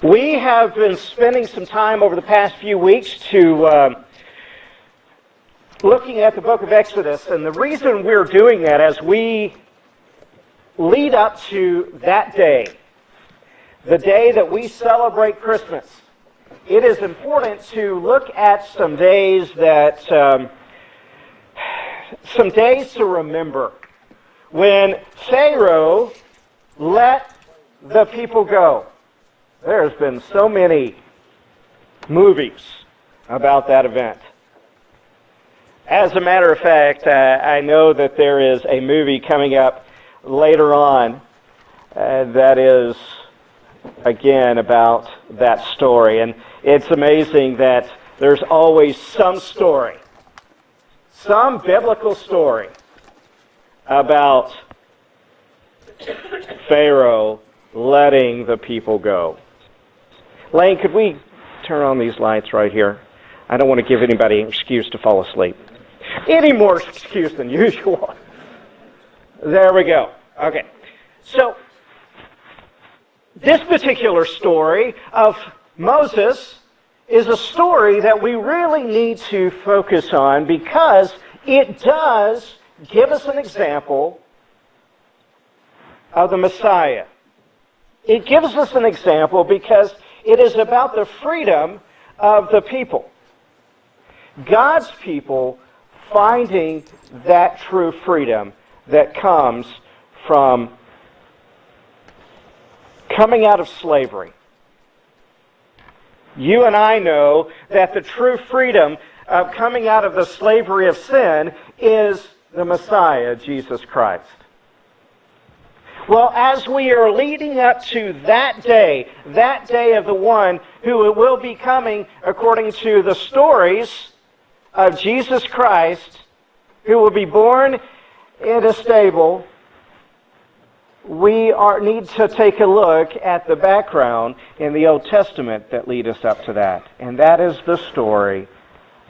We have been spending some time over the past few weeks to looking at the book of Exodus, and the reason we're doing that as we lead up to that day, the day that we celebrate Christmas, it is important to look at some days that, some days to remember. When Pharaoh let the people go. There's been so many movies about that event. As a matter of fact, I know that there is a movie coming up later on that is, again, about that story. And it's amazing that there's always some story, some biblical story about Pharaoh letting the people go. Lane, could we turn on these lights right here? I don't want to give anybody an excuse to fall asleep. Any more excuse than usual. There we go. Okay. So, this particular story of Moses is a story that we really need to focus on because it does give us an example of the Messiah. It gives us an example because it is about the freedom of the people. God's people finding that true freedom that comes from coming out of slavery. You and I know that the true freedom of coming out of the slavery of sin is the Messiah, Jesus Christ. Well, as we are leading up to that day of the one who will be coming according to the stories of Jesus Christ, who will be born in a stable, we need to take a look at the background in the Old Testament that lead us up to that. And that is the story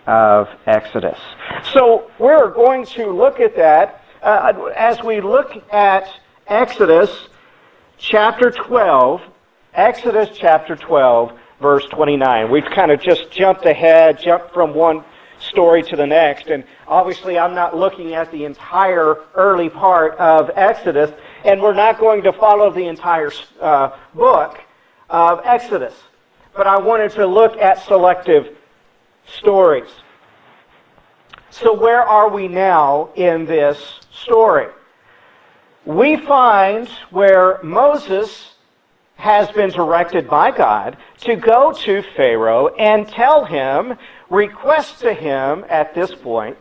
of Exodus. So we're going to look at that as we look at Exodus chapter 12, verse 29. We've kind of just jumped from one story to the next, and obviously I'm not looking at the entire early part of Exodus, and we're not going to follow the entire book of Exodus. But I wanted to look at selective stories. So where are we now in this story? We find where Moses has been directed by God to go to Pharaoh and tell him, request to him at this point,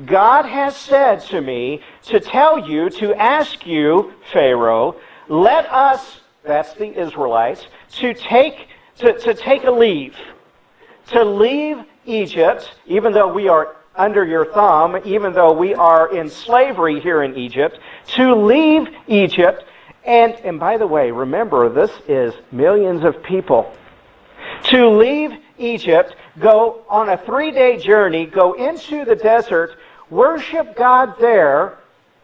God has said to me to tell you, to ask you, Pharaoh, let us, that's the Israelites, to take a leave, to leave Egypt, even though we are under your thumb, even though we are in slavery here in Egypt, to leave Egypt. And by the way, remember, this is millions of people. To leave Egypt, go on a 3-day journey, go into the desert, worship God there,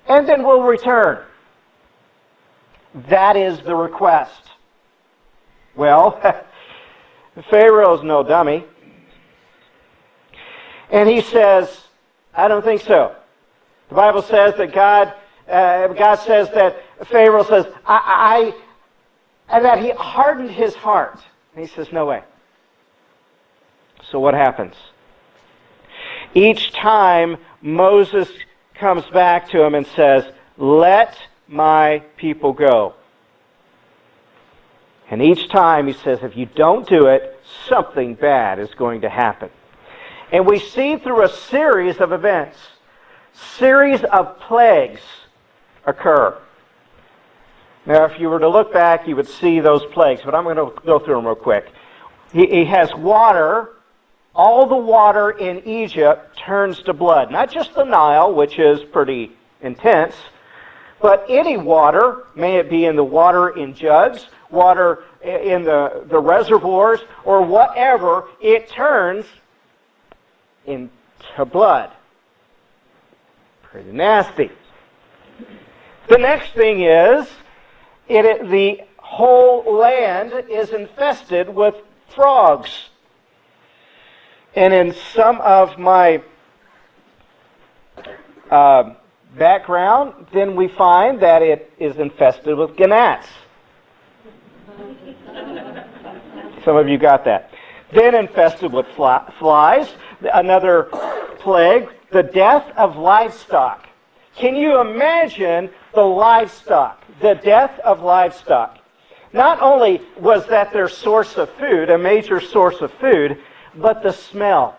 and then we'll return. That is the request. Well, Pharaoh's no dummy. And he says, I don't think so. The Bible says that God says that Pharaoh says, and that he hardened his heart. And he says, no way. So what happens? Each time Moses comes back to him and says, let my people go. And each time he says, if you don't do it, something bad is going to happen. And we see through a series of events, series of plagues occur. Now, if you were to look back, you would see those plagues, but I'm going to go through them real quick. He has water. All the water in Egypt turns to blood. Not just the Nile, which is pretty intense, but any water, may it be in the water in jugs, water in the reservoirs, or whatever, it turns into blood. Pretty nasty. The next thing is, the whole land is infested with frogs. And in some of my background, then we find that it is infested with gnats. Some of you got that. Then infested with flies. Another plague, the death of livestock. Can you imagine the livestock, the death of livestock? Not only was that their source of food, a major source of food, but the smell.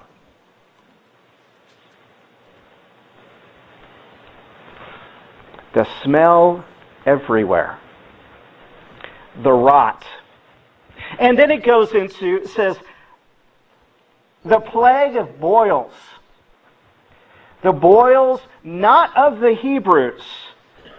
The smell everywhere. The rot. And then it goes into, it says, the plague of boils. The boils not of the Hebrews,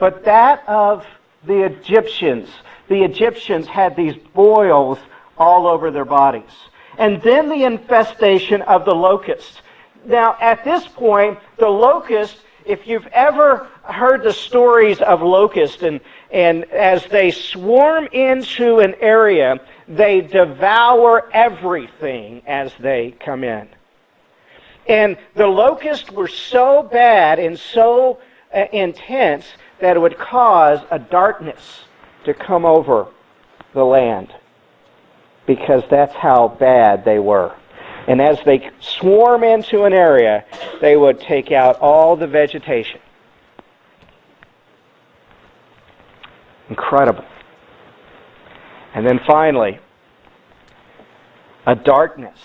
but that of the Egyptians. The Egyptians had these boils all over their bodies. And then the infestation of the locusts. Now, at this point, the locust, if you've ever heard the stories of locusts, and as they swarm into an area, they devour everything as they come in. And the locusts were so bad and so intense that it would cause a darkness to come over the land, because that's how bad they were. And as they swarm into an area, they would take out all the vegetation. Incredible. And then finally, a darkness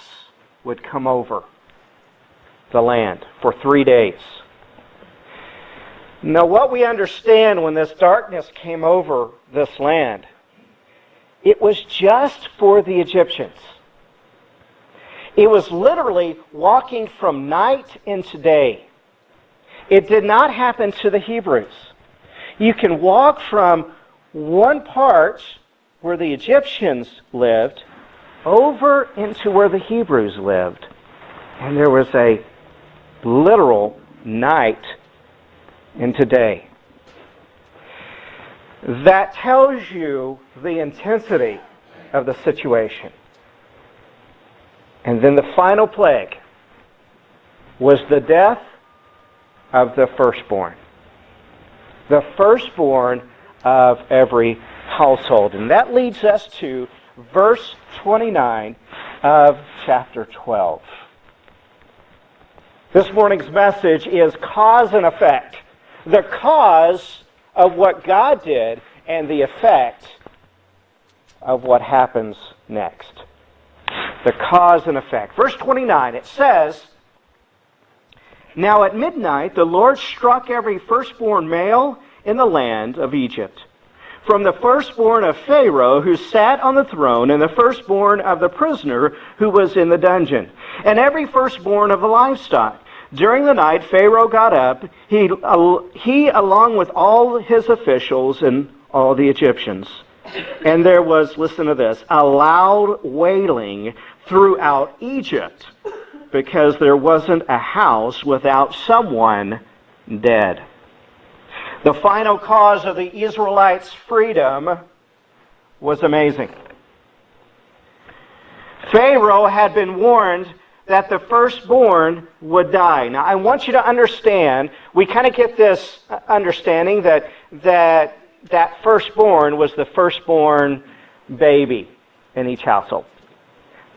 would come over the land for 3 days. Now, what we understand when this darkness came over this land, it was just for the Egyptians. It was literally walking from night into day. It did not happen to the Hebrews. You can walk from one part where the Egyptians lived over into where the Hebrews lived. And there was a literal night into day. That tells you the intensity of the situation. And then the final plague was the death of the firstborn. The firstborn of every household. And that leads us to verse 29 of chapter 12. This morning's message is cause and effect. The cause of what God did and the effect of what happens next. The cause and effect. Verse 29, it says, "Now at midnight the Lord struck every firstborn male in the land of Egypt, from the firstborn of Pharaoh who sat on the throne, and the firstborn of the prisoner who was in the dungeon, and every firstborn of the livestock. During the night Pharaoh got up, he along with all his officials and all the Egyptians. And there was," listen to this, "a loud wailing throughout Egypt, because there wasn't a house without someone dead." The final cause of the Israelites' freedom was amazing. Pharaoh had been warned that the firstborn would die. Now, I want you to understand, we kind of get this understanding that firstborn was the firstborn baby in each household.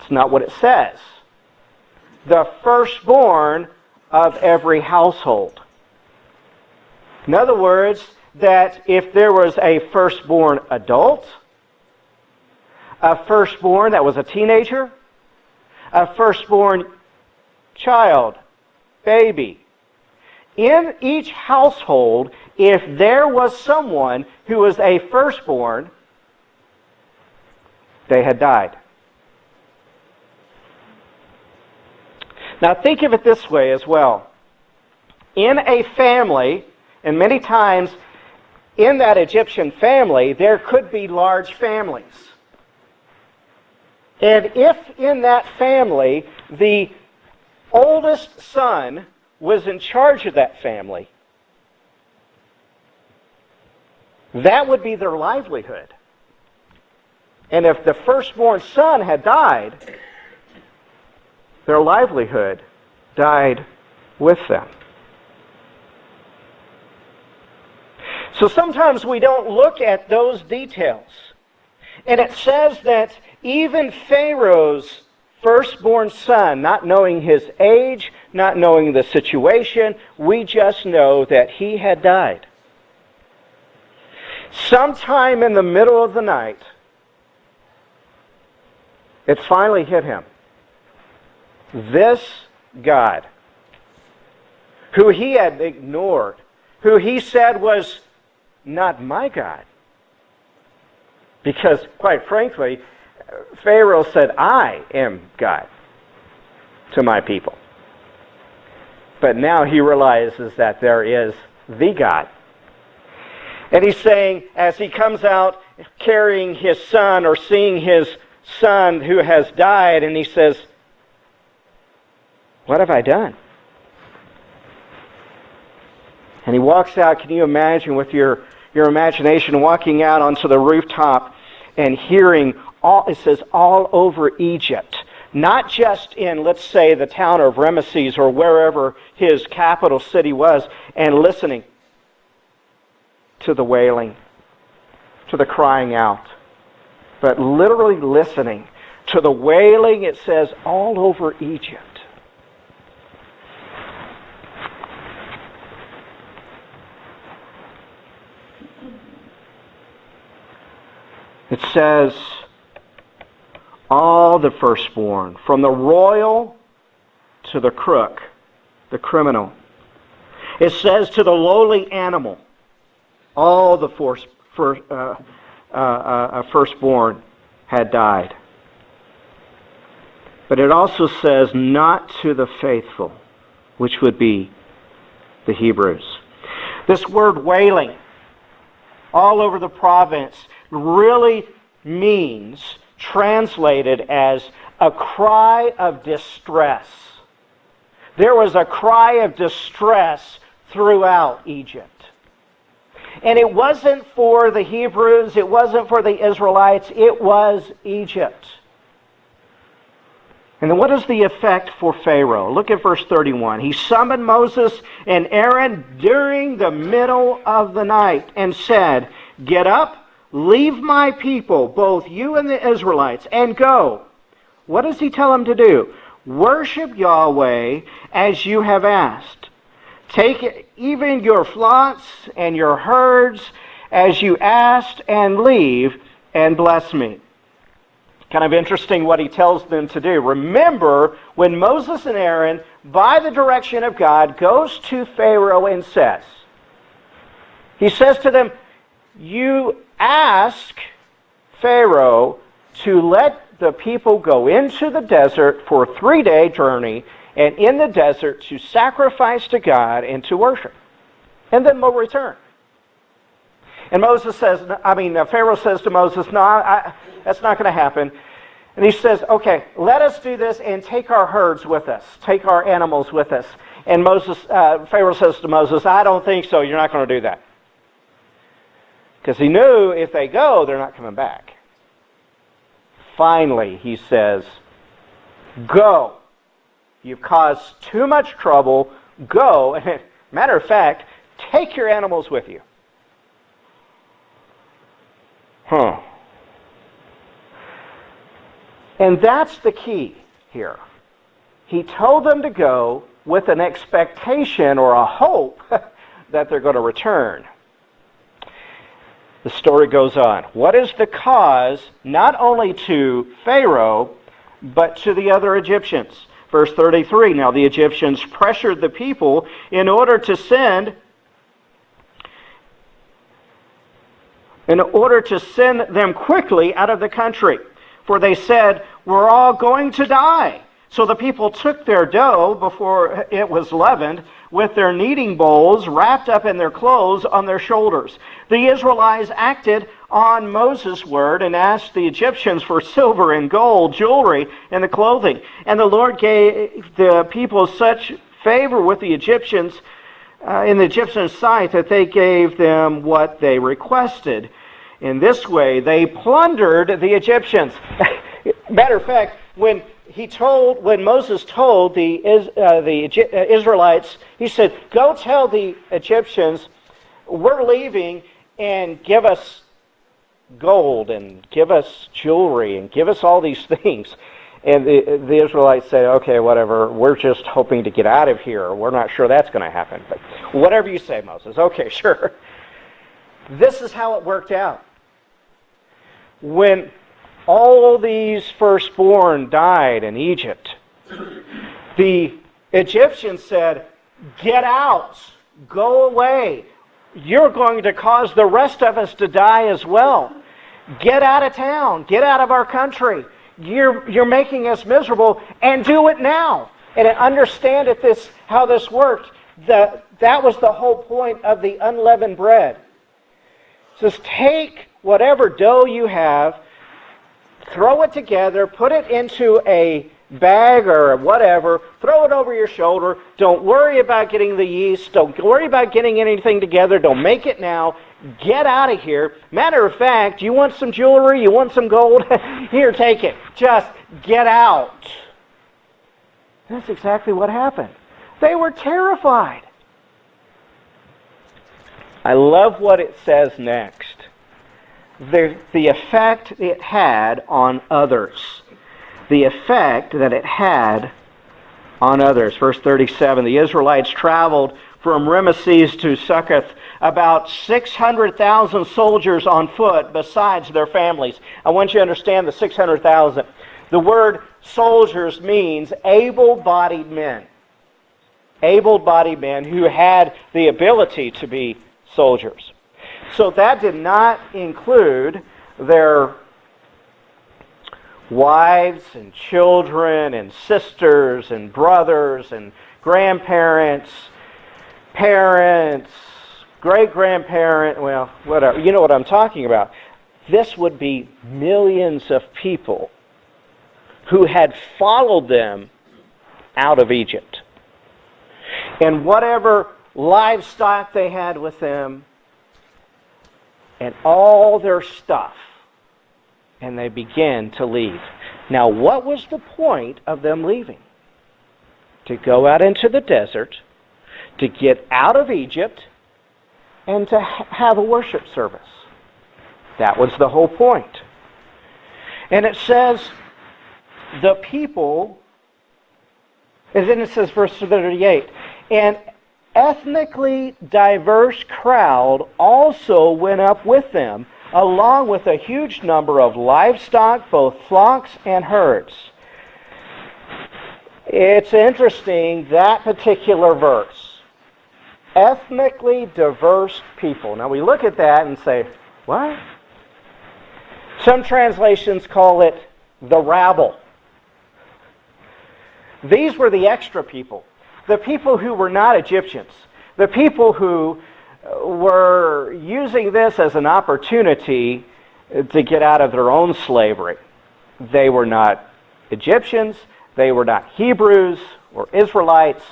It's not what it says. The firstborn of every household. In other words, that if there was a firstborn adult, a firstborn that was a teenager, a firstborn child, baby, in each household, if there was someone who was a firstborn, they had died. Now think of it this way as well. In a family, and many times in that Egyptian family, there could be large families. And if in that family the oldest son was in charge of that family, that would be their livelihood. And if the firstborn son had died, their livelihood died with them. So sometimes we don't look at those details. And it says that even Pharaoh's firstborn son, not knowing his age, not knowing the situation, we just know that he had died. Sometime in the middle of the night, it finally hit him. This God, who he had ignored, who he said was not my God. Because, quite frankly, Pharaoh said, I am God to my people. But now he realizes that there is the God. And he's saying, as he comes out carrying his son or seeing his son who has died, and he says, what have I done? And he walks out, can you imagine with your imagination walking out onto the rooftop and hearing, it says all over Egypt, not just in, let's say, the town of Ramesses or wherever his capital city was, and listening to the wailing, to the crying out, but literally listening to the wailing, it says, all over Egypt. It says, all the firstborn, from the royal to the crook, the criminal. It says to the lowly animal, all the firstborn had died. But it also says, not to the faithful, which would be the Hebrews. This word wailing, all over the province, really means, translated as a cry of distress. There was a cry of distress throughout Egypt. And it wasn't for the Hebrews, it wasn't for the Israelites, it was Egypt. And then what is the effect for Pharaoh? Look at verse 31. He summoned Moses and Aaron during the middle of the night and said, get up, leave my people, both you and the Israelites, and go. What does he tell them to do? Worship Yahweh as you have asked. Take even your flocks and your herds as you asked, and leave and bless me. Kind of interesting what he tells them to do. Remember, when Moses and Aaron, by the direction of God, goes to Pharaoh and says, he says to them, you ask Pharaoh to let the people go into the desert for a 3-day journey, and in the desert to sacrifice to God and to worship. And then we'll return. And Pharaoh says to Moses, no, that's not going to happen. And he says, okay, let us do this and take our herds with us. Take our animals with us. And Pharaoh says to Moses, I don't think so. You're not going to do that. Because he knew if they go, they're not coming back. Finally, he says, go. You've caused too much trouble. Go. Matter of fact, take your animals with you. And that's the key here. He told them to go with an expectation or a hope that they're going to return. The story goes on. What is the cause not only to Pharaoh, but to the other Egyptians? Verse 33, now the Egyptians pressured the people in order to send them quickly out of the country. For they said, we're all going to die. So the people took their dough before it was leavened with their kneading bowls wrapped up in their clothes on their shoulders. The Israelites acted on Moses' word and asked the Egyptians for silver and gold, jewelry, and the clothing. And the Lord gave the people such favor with the Egyptians in the Egyptians' sight that they gave them what they requested. In this way, they plundered the Egyptians. Matter of fact, when Moses told the Israelites, he said, "Go tell the Egyptians, we're leaving, and give us gold and give us jewelry and give us all these things." And the Israelites said, "Okay, whatever, we're just hoping to get out of here. We're not sure that's going to happen. But whatever you say, Moses." Okay, sure. This is how it worked out. When all these firstborn died in Egypt, the Egyptians said, "Get out, go away. You're going to cause the rest of us to die as well. Get out of town, get out of our country. You're making us miserable, and do it now." And understand how this worked. That was the whole point of the unleavened bread. It says, take whatever dough you have, throw it together, put it into a bag or whatever, throw it over your shoulder. Don't worry about getting the yeast. Don't worry about getting anything together. Don't make it now. Get out of here. Matter of fact, you want some jewelry? You want some gold? Here, take it. Just get out. That's exactly what happened. They were terrified. I love what it says next. The effect it had on others. The effect that it had on others. Verse 37, the Israelites traveled from Ramesses to Succoth, about 600,000 soldiers on foot besides their families. I want you to understand the 600,000. The word soldiers means able-bodied men. Able-bodied men who had the ability to be soldiers. So that did not include their wives and children and sisters and brothers and grandparents, parents, great-grandparent, well, whatever. You know what I'm talking about. This would be millions of people who had followed them out of Egypt. And whatever livestock they had with them, and all their stuff, and they began to leave. Now, what was the point of them leaving? To go out into the desert, to get out of Egypt, and to have a worship service. That was the whole point. And it says, the people, and then it says, verse 38, an ethnically diverse crowd also went up with them, along with a huge number of livestock, both flocks and herds. It's interesting, that particular verse. Ethnically diverse people. Now we look at that and say, what? Some translations call it the rabble. These were the extra people. The people who were not Egyptians. The people who were using this as an opportunity to get out of their own slavery. They were not Egyptians. They were not Hebrews or Israelites.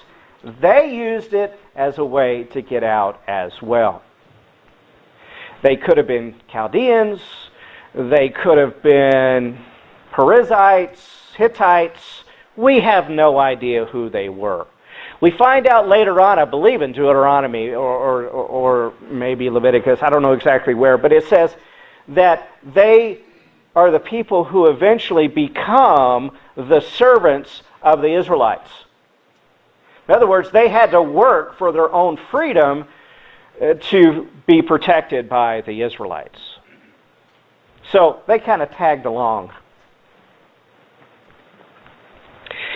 They used it as a way to get out as well. They could have been Chaldeans. They could have been Perizzites, Hittites. We have no idea who they were. We find out later on, I believe in Deuteronomy or maybe Leviticus, I don't know exactly where, but it says that they are the people who eventually become the servants of the Israelites. In other words, they had to work for their own freedom to be protected by the Israelites. So they kind of tagged along.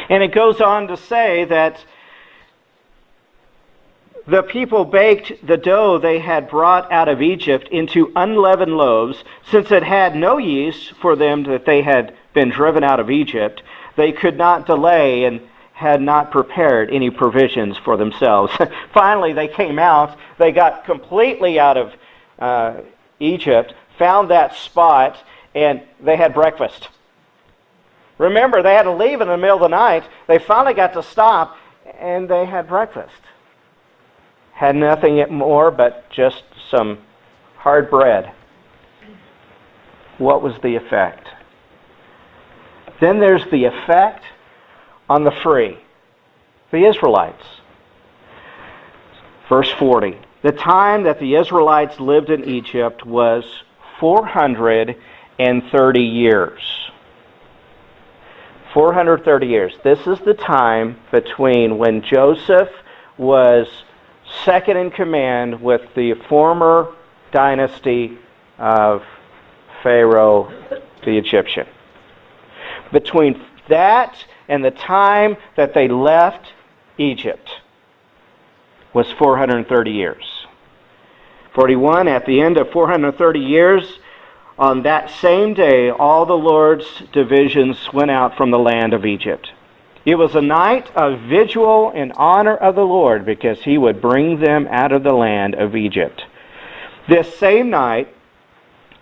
And it goes on to say that the people baked the dough they had brought out of Egypt into unleavened loaves, since it had no yeast for them that they had been driven out of Egypt. They could not delay and had not prepared any provisions for themselves. Finally, they came out. They got completely out of Egypt, found that spot, and they had breakfast. Remember, they had to leave in the middle of the night. They finally got to stop, and they had breakfast. Had nothing more but just some hard bread. what was the effect? Then there's the effect on the free, the Israelites. Verse 40. The time that the Israelites lived in Egypt was 430 years. 430 years. This is the time between when Joseph was second in command with the former dynasty of Pharaoh the Egyptian. Between that and the time that they left Egypt was 430 years. 41, at the end of 430 years, on that same day, all the Lord's divisions went out from the land of Egypt. It was a night of vigil in honor of the Lord, because he would bring them out of the land of Egypt. This same night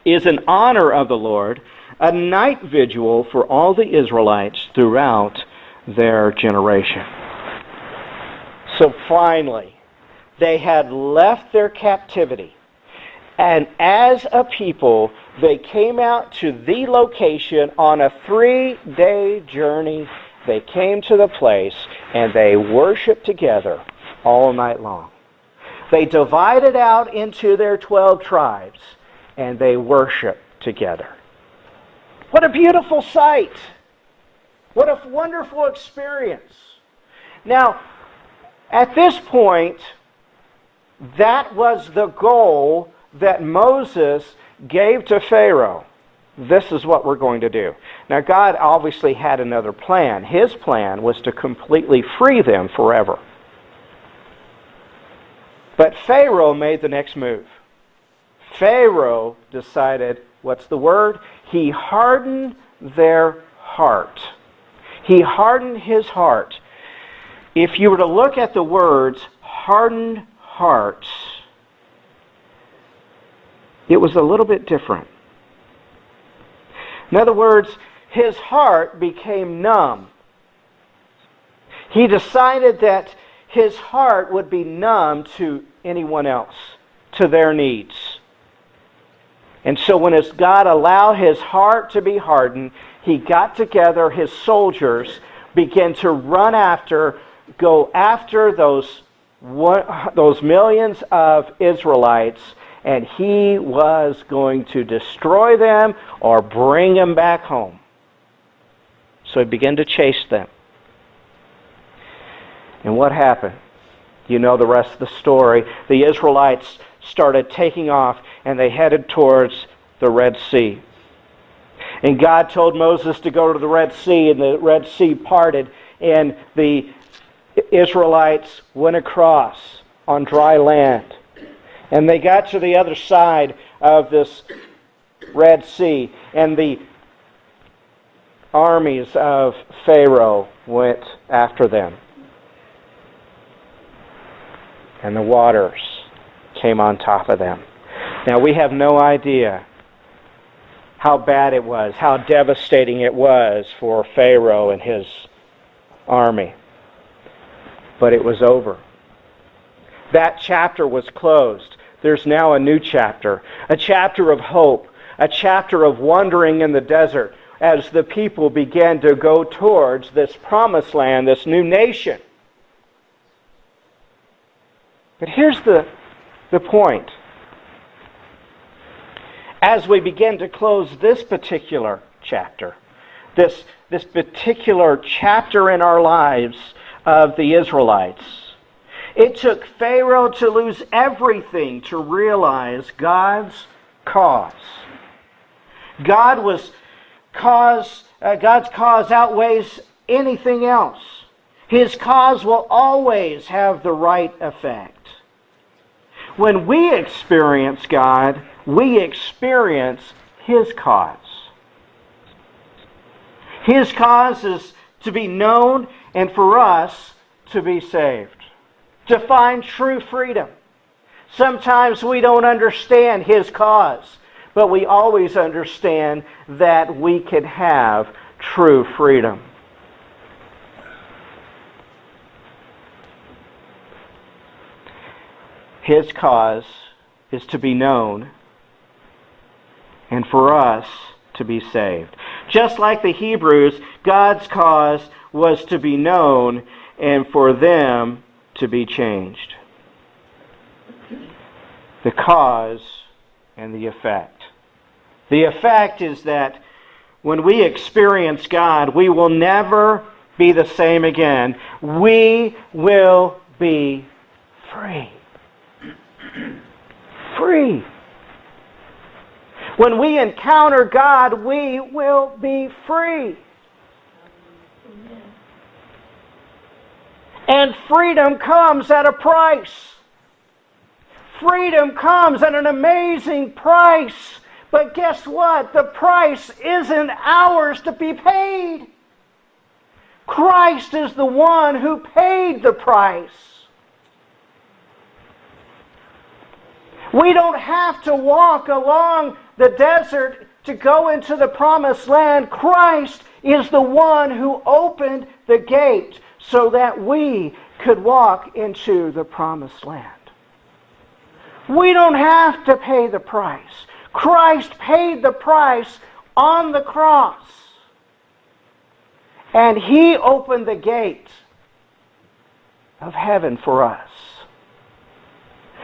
is in honor of the Lord, a night vigil for all the Israelites throughout their generation. So finally, they had left their captivity. And as a people, they came out to the location on a 3-day journey. They came to the place and they worshiped together all night long. They divided out into their 12 tribes and they worshiped together. What a beautiful sight! What a wonderful experience. Now, at this point, that was the goal that Moses gave to Pharaoh. This is what we're going to do. Now, God obviously had another plan. His plan was to completely free them forever. But Pharaoh made the next move. Pharaoh decided, what's the word? He hardened their heart. He hardened his heart. If you were to look at the words, hardened heart, it was a little bit different. In other words, his heart became numb. He decided that his heart would be numb to anyone else, to their needs. And so when God allowed his heart to be hardened, he got together his soldiers, began to go after those millions of Israelites, and he was going to destroy them or bring them back home. So he began to chase them. And what happened? You know the rest of the story. The Israelites started taking off, and they headed towards the Red Sea. And God told Moses to go to the Red Sea, and the Red Sea parted, and the Israelites went across on dry land. And they got to the other side of this Red Sea, and the armies of Pharaoh went after them. And the waters came on top of them. Now, we have no idea how bad it was, how devastating it was for Pharaoh and his army. But it was over. That chapter was closed. There's now a new chapter, a chapter of hope, a chapter of wandering in the desert as the people began to go towards this promised land, this new nation. But here's the point. As we begin to close this particular chapter, this particular chapter in our lives of the Israelites, it took Pharaoh to lose everything to realize God's cause. God's cause outweighs anything else. His cause will always have the right effect. When we experience God, we experience His cause. His cause is to be known and for us to be saved. To find true freedom. Sometimes we don't understand His cause, but we always understand that we can have true freedom. His cause is to be known and for us to be saved. Just like the Hebrews, God's cause was to be known and for them to be changed. The cause and the effect. The effect is that when we experience God, we will never be the same again. We will be free. Free. When we encounter God, we will be free. And freedom comes at a price. Freedom comes at an amazing price. But guess what? The price isn't ours to be paid. Christ is the one who paid the price. We don't have to walk along the desert to go into the promised land. Christ is the one who opened the gate so that we could walk into the promised land. We don't have to pay the price. Christ paid the price on the cross. And He opened the gate of heaven for us.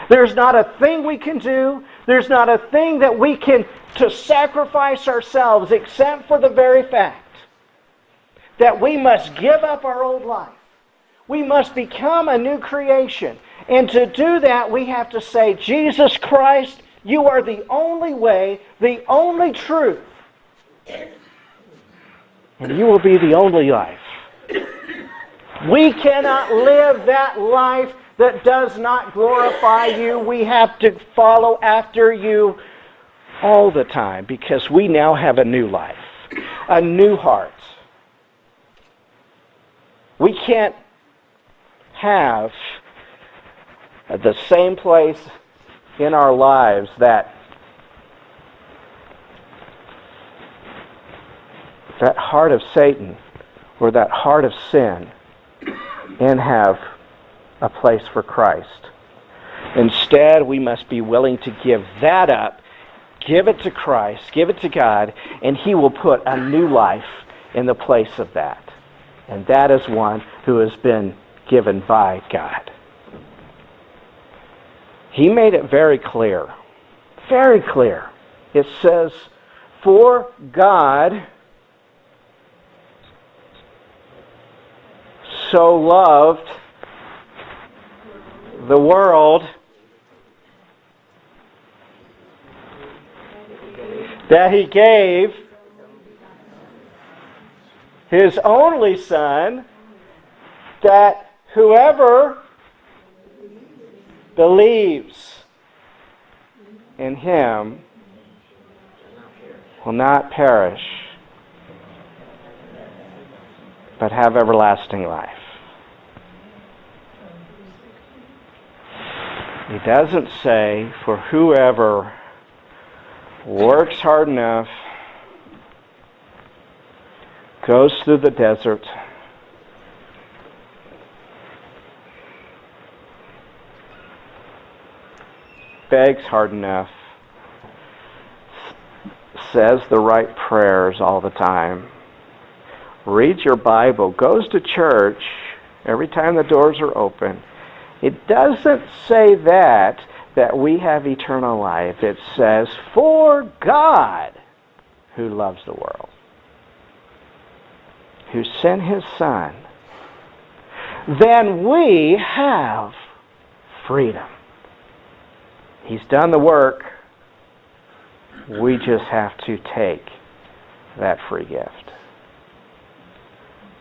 There's not a thing we can do. There's not a thing that we can to sacrifice ourselves except for the very fact that we must give up our old life. We must become a new creation. And to do that, we have to say, Jesus Christ, You are the only way, the only truth. And You will be the only life. We cannot live that life that does not glorify You. We have to follow after You all the time because we now have a new life, a new heart. We can't have the same place in our lives that heart of Satan or that heart of sin and have a place for Christ. Instead, we must be willing to give that up, give it to Christ, give it to God, and He will put a new life in the place of that. And that is one who has been given by God. He made it very clear. Very clear. It says, "For God so loved the world that He gave His only Son, that whoever believes in Him will not perish, but have everlasting life." He doesn't say, for whoever works hard enough, goes through the desert, begs hard enough, says the right prayers all the time, reads your Bible, goes to church every time the doors are open. It doesn't say that we have eternal life. It says, for God who loves the world, who sent His Son, then we have freedom. He's done the work. We just have to take that free gift.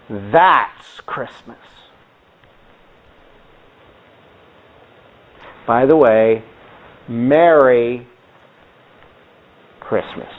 That's Christmas. By the way, Merry Christmas.